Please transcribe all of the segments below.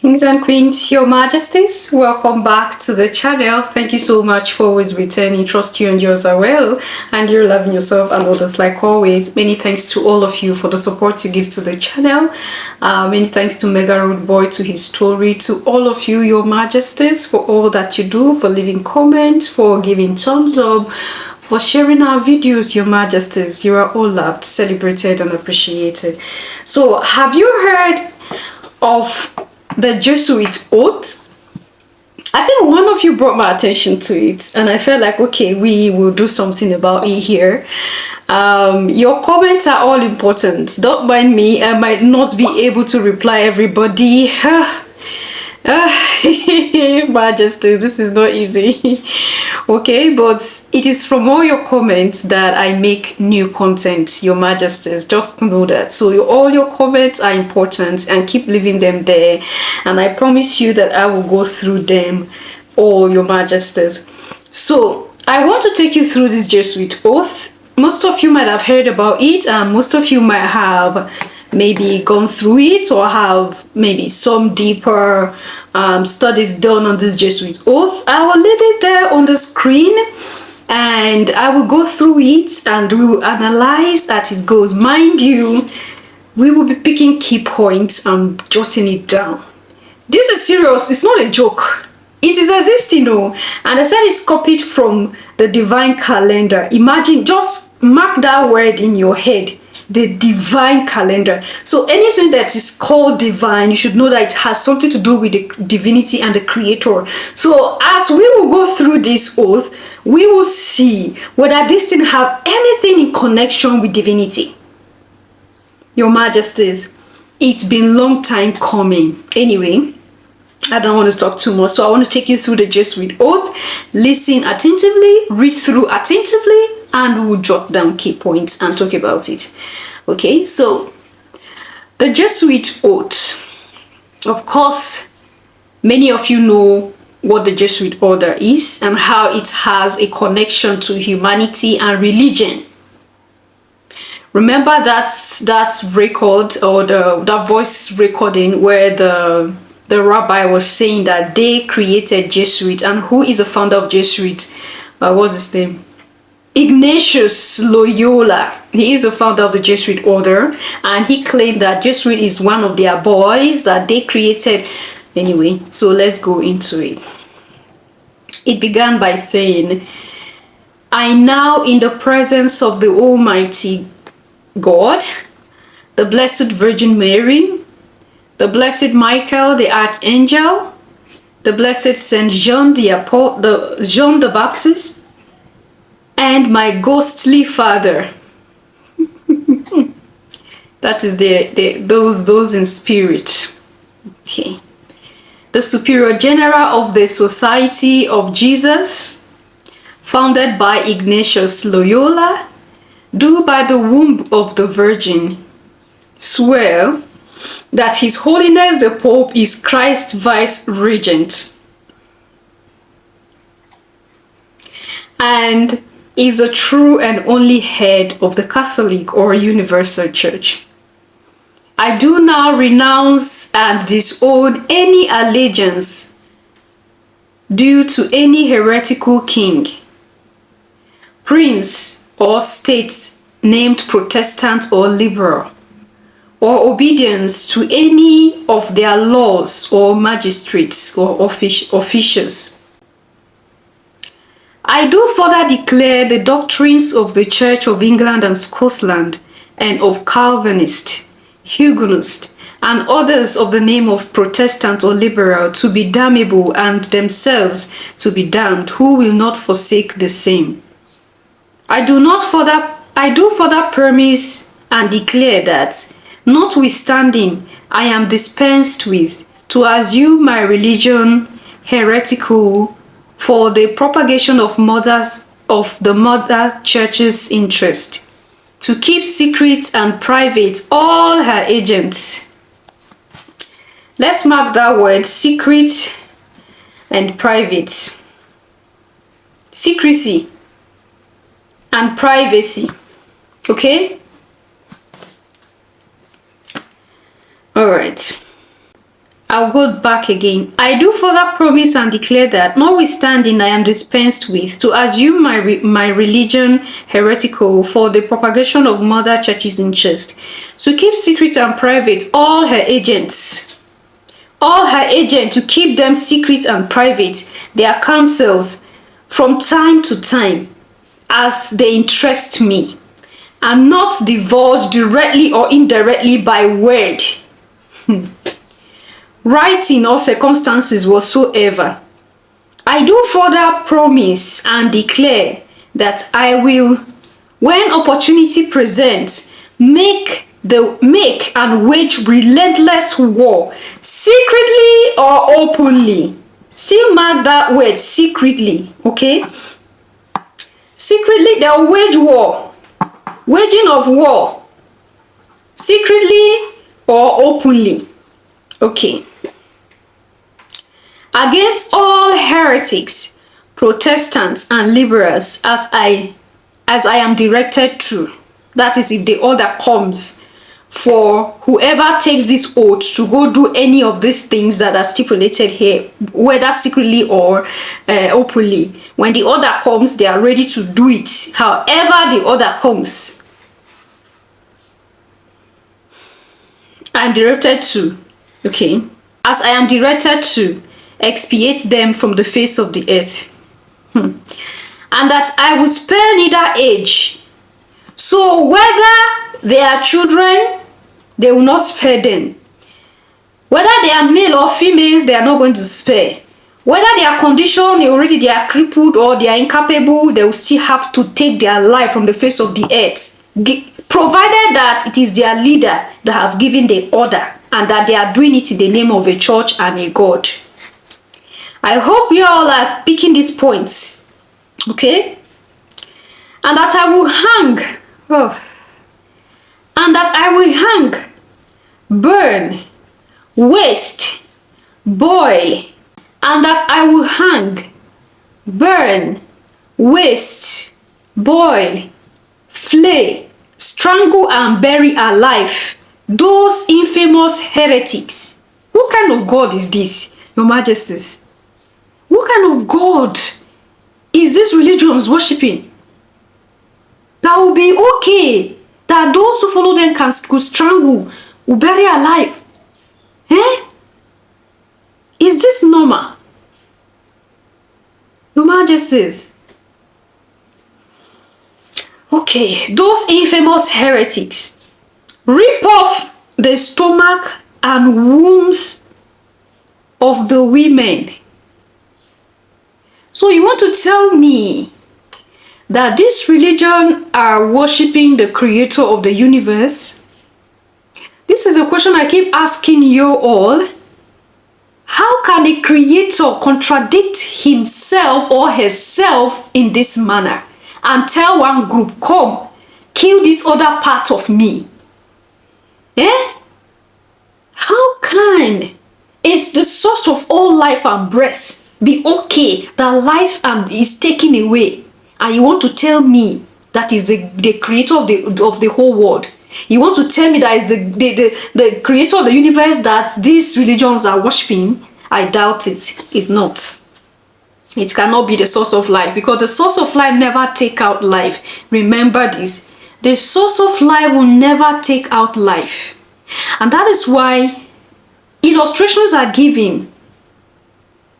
Kings and Queens, Your Majesties, welcome back to the channel. Thank you so much for always returning. Trust you and yours are well, and you're loving yourself and others like always. Many thanks to all of you for the support you give to the channel. Many thanks to Mega Road Boy, to his story, to all of you, Your Majesties, for all that you do, for leaving comments, for giving thumbs up, for sharing our videos. Your Majesties, you are all loved, celebrated, and appreciated. So, have you heard of the Jesuit oath? I think one of you brought my attention to it, and I felt like, okay, we will do something about it here. Your comments are all important. Don't mind me, I might not be able to reply everybody. Majesty, this is not easy. Okay, but it is from all your comments that I make new content, Your Majesties. Just know that. So all your comments are important, and keep leaving them there, and I promise you that I will go through them, all, Your Majesties. So I want to take you through this Jesuit oath. Most of you might have heard about it, and most of you might have maybe gone through it, or have maybe some deeper studies done on this Jesuit oath. I will leave it there on the screen, and I will go through it, and we will analyze as it goes. Mind you, we will be picking key points and jotting it down. This is serious, it's not a joke. It is existing, and I said it's copied from the divine calendar. Imagine, just mark that word in your head, the divine calendar. So anything that is called divine, you should know that it has something to do with the divinity and the creator. So as we will go through this oath, we will see whether this thing have anything in connection with divinity. Your Majesties, it's been long time coming. Anyway, I don't want to talk too much, so I want to take you through the Jesuit oath. Listen attentively, read through attentively, and we will jot down key points and talk about it. Okay, so the Jesuit oath. Of course, many of you know what the Jesuit order is and how it has a connection to humanity and religion. Remember that record, or that voice recording where the rabbi was saying that they created Jesuit, and who is the founder of Jesuit? What's his name? Ignatius Loyola. He is the founder of the Jesuit order, and he claimed that Jesuit is one of their boys that they created. Anyway, so let's go into it. It began by saying, I now, in the presence of the Almighty God, the Blessed Virgin Mary, the Blessed Michael the Archangel, the Blessed Saint John John the Baptist, and my ghostly father. That is those in spirit. Okay. The Superior General of the Society of Jesus, founded by Ignatius Loyola, do by the womb of the Virgin swear that His Holiness the Pope is Christ's Vice Regent and is the true and only head of the Catholic or Universal Church. I do now renounce and disown any allegiance due to any heretical king, prince, or state named Protestant or Liberal, or obedience to any of their laws or magistrates or officials. I do further declare the doctrines of the Church of England and Scotland, and of Calvinist, Huguenot, and others of the name of Protestant or Liberal to be damnable, and themselves to be damned, who will not forsake the same. I do further promise and declare that, notwithstanding I am dispensed with to assume my religion heretical for the propagation of the Mother Church's interest, to keep secret and private all her agents. Let's mark that word, secret and private. Secrecy and privacy. Okay? All right. I'll go back again. I do further promise and declare that, notwithstanding I am dispensed with, to assume my religion heretical for the propagation of mother church's interest, to keep secret and private all her agents, to keep them secret and private, their counsels, from time to time, as they interest me, and not divulge directly or indirectly by word, writing, or circumstances whatsoever. I do further promise and declare that I will, when opportunity presents, make and wage relentless war, secretly or openly. Still mark that word, secretly, okay? Secretly, they'll wage war, waging of war, secretly or openly, okay? Against all heretics, Protestants, and liberals, as I am directed to. That is, if the order comes for whoever takes this oath to go do any of these things that are stipulated here, whether secretly or openly. When the order comes, they are ready to do it. However the order comes, I'm directed to, okay, as I am directed to expiate them from the face of the earth. And that I will spare neither age. So whether they are children, they will not spare them. Whether they are male or female, they are not going to spare. Whether they are conditioned, already they are crippled, or they are incapable, they will still have to take their life from the face of the earth, provided that it is their leader that have given the order, and that they are doing it in the name of a church and a God. I hope you all are picking these points, okay? And that I will hang, and that I will hang, burn, waste, boil, and that I will hang, burn, waste, boil, flay, strangle, and bury alive those infamous heretics. What kind of God is this, Your Majesties? What kind of God is this religions worshipping? That will be okay, that those who follow them could strangle, will bury alive. Eh? Is this normal? Your Majesties. Okay, those infamous heretics rip off the stomach and wombs of the women. So you want to tell me that this religion are worshipping the creator of the universe? This is a question I keep asking you all. How can a creator contradict himself or herself in this manner and tell one group, come, kill this other part of me? Eh? How can it's the source of all life and breath be okay that life is taken away, and you want to tell me that is the creator of the whole world? You want to tell me that is the creator of the universe that these religions are worshipping? I doubt it. It's not. It cannot be the source of life, because the source of life never take out life. Remember this. The source of life will never take out life. And that is why illustrations are given.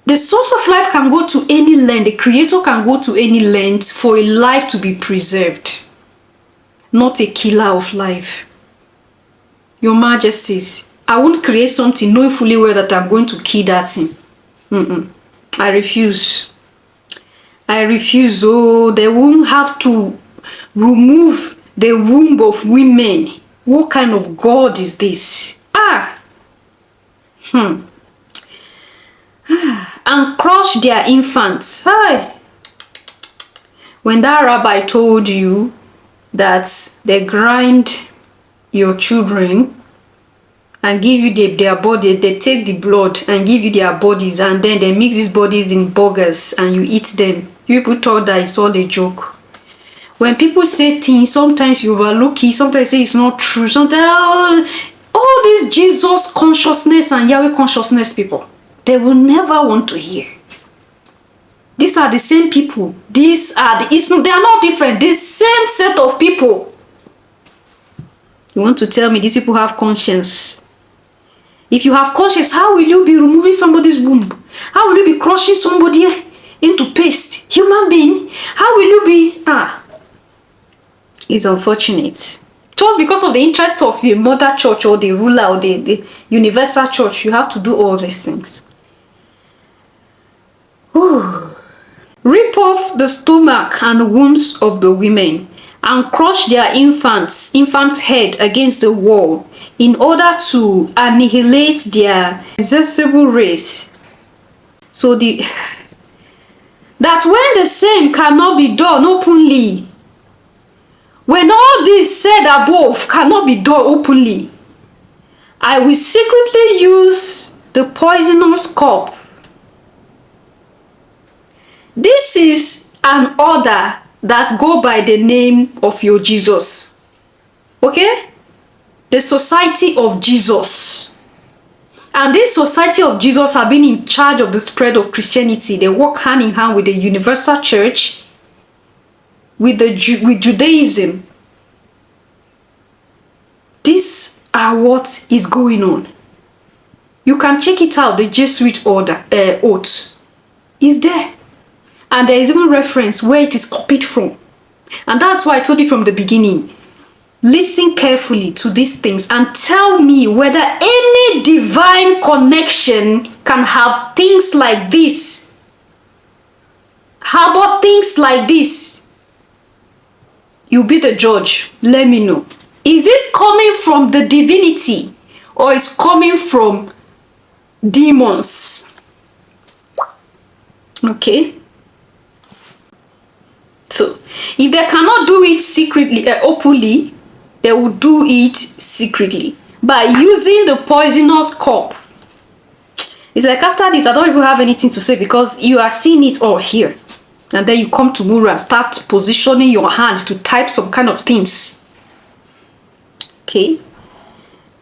The source of life can go to any length. The creator can go to any length for a life to be preserved. Not a killer of life. Your Majesties, I won't create something knowing fully well that I'm going to kill that thing. I refuse. I refuse. Oh, they won't have to remove the womb of women. What kind of God is this? And crush their infants. When that rabbi told you that they grind your children and give you their body, they take the blood and give you their bodies, and then they mix these bodies in burgers and you eat them. You people thought that it's all a joke. When people say things, sometimes you overlook it, sometimes say it's not true, sometimes all all these Jesus consciousness and Yahweh consciousness people, they will never want to hear. These are the same people. They are not different. The same set of people. You want to tell me these people have conscience? If you have conscience, how will you be removing somebody's womb? How will you be crushing somebody into paste? Human being? How will you be? It's unfortunate. Just because of the interest of your mother church or the ruler or the universal church, you have to do all these things. Ooh. Rip off the stomach and wombs of the women and crush their infants' head against the wall in order to annihilate their irresistible race. So that when the same cannot be done openly, when all this said above cannot be done openly, I will secretly use the poisonous cup. This is an order that go by the name of your Jesus. Okay? The Society of Jesus. And this Society of Jesus have been in charge of the spread of Christianity. They work hand in hand with the Universal Church, with Judaism. These are what is going on. You can check it out, the Jesuit order, oath is there. And there is even reference where it is copied from. And that's why I told you from the beginning, listen carefully to these things and tell me whether any divine connection can have things like this. How about things like this? You be the judge. Let me know. Is this coming from the divinity or is coming from demons? Okay. So, if they cannot do it secretly, openly, they will do it secretly by using the poisonous cup. It's like after this, I don't even have anything to say because you are seeing it all here. And then you come to Mura and start positioning your hand to type some kind of things. Okay.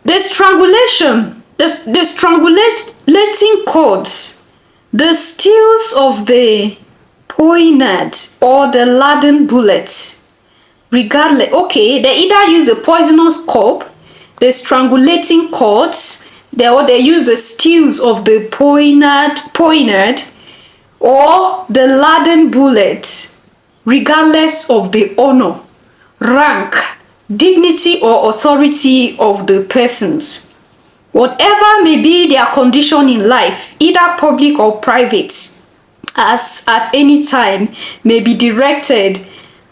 The strangulation, the strangulating cords, the steels of the poignard or the laden bullet, regardless. Okay, they either use the poisonous cup, the strangulating cords, they use the steels of the poignard or the laden bullet, regardless of the honor, rank, dignity or authority of the persons. Whatever may be their condition in life, either public or private, as at any time may be directed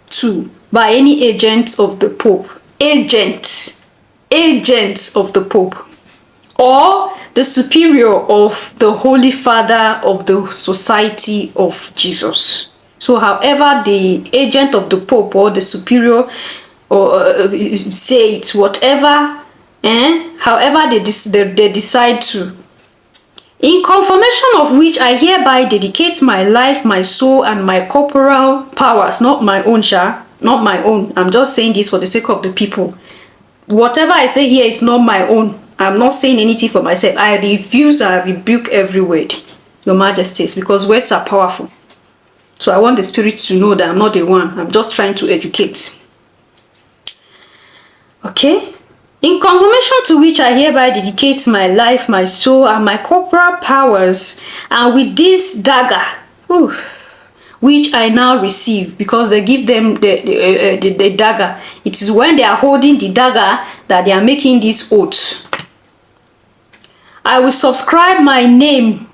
to by any agent of the Pope, agents of the Pope, or the superior of the Holy Father of the Society of Jesus. So however the agent of the Pope or the superior or say it, whatever, however they decide to. In confirmation of which I hereby dedicate my life, my soul, and my corporal powers, not my own, not my own. I'm just saying this for the sake of the people. Whatever I say here is not my own. I'm not saying anything for myself. I refuse, I rebuke every word, Your Majesties, because words are powerful. So I want the spirit to know that I'm not the one. I'm just trying to educate. Okay? In confirmation to which I hereby dedicate my life, my soul, and my corporal powers, and with this dagger, which I now receive, because they give them the dagger. It is when they are holding the dagger that they are making this oath. I will subscribe my name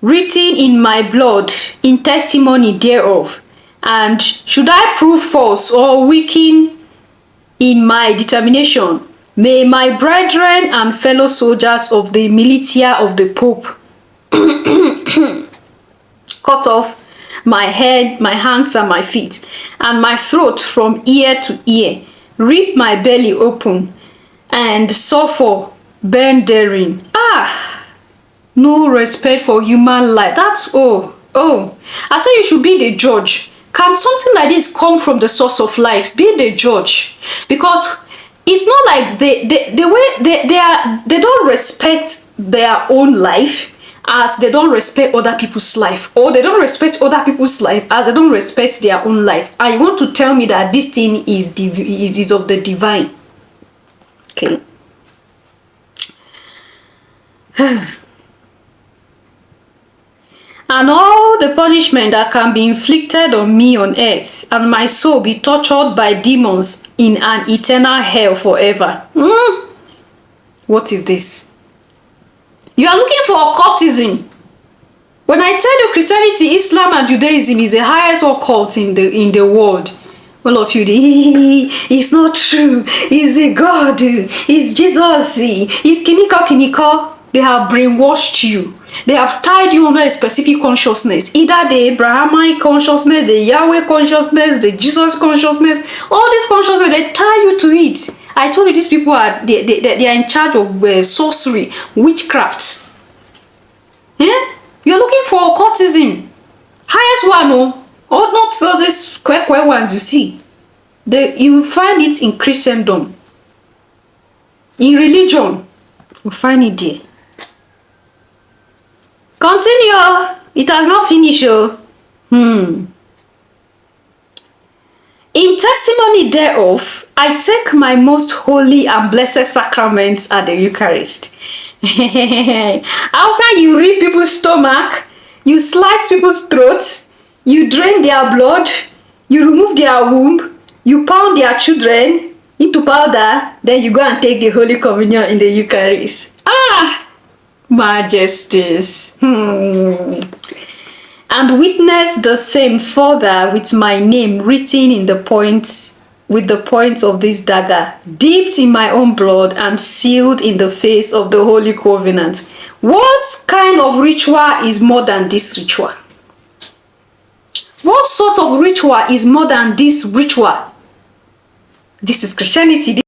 written in my blood in testimony thereof, and should I prove false or weaken in my determination, may my brethren and fellow soldiers of the militia of the Pope cut off my head, my hands, and my feet, and my throat from ear to ear, rip my belly open, and suffer burn therein. No respect for human life. That's all. I say you should be the judge. Can something like this come from the source of life? Be the judge. Because it's not like the way they don't respect their own life as they don't respect other people's life, or they don't respect other people's life as they don't respect their own life. And you want to tell me that this thing is of the divine? Okay. And all the punishment that can be inflicted on me on earth, and my soul be tortured by demons in an eternal hell forever. What is this? You are looking for occultism. When I tell you Christianity, Islam, and Judaism is the highest occult in the world, all of you, it's not true. It's a God. It's Jesus. It's kiniko. They have brainwashed you. They have tied you under a specific consciousness, either the Abrahamic consciousness, the Yahweh consciousness, the Jesus consciousness. All these consciousness, they tie you to it. I told you these people are they are in charge of sorcery, witchcraft. Yeah, you're looking for occultism, highest one, or not all these quick ones you see. You find it in Christendom, in religion, you find it there. Continue. It has not finished. In testimony thereof, I take my most holy and blessed sacraments at the Eucharist. After you rip people's stomach, you slice people's throats, you drain their blood, you remove their womb, you pound their children into powder, then you go and take the Holy Communion in the Eucharist. Majesties. And witness the same further with my name written in the points, with the points of this dagger, dipped in my own blood and sealed in the face of the Holy Covenant. What kind of ritual is more than this ritual? What sort of ritual is more than this ritual? This is Christianity.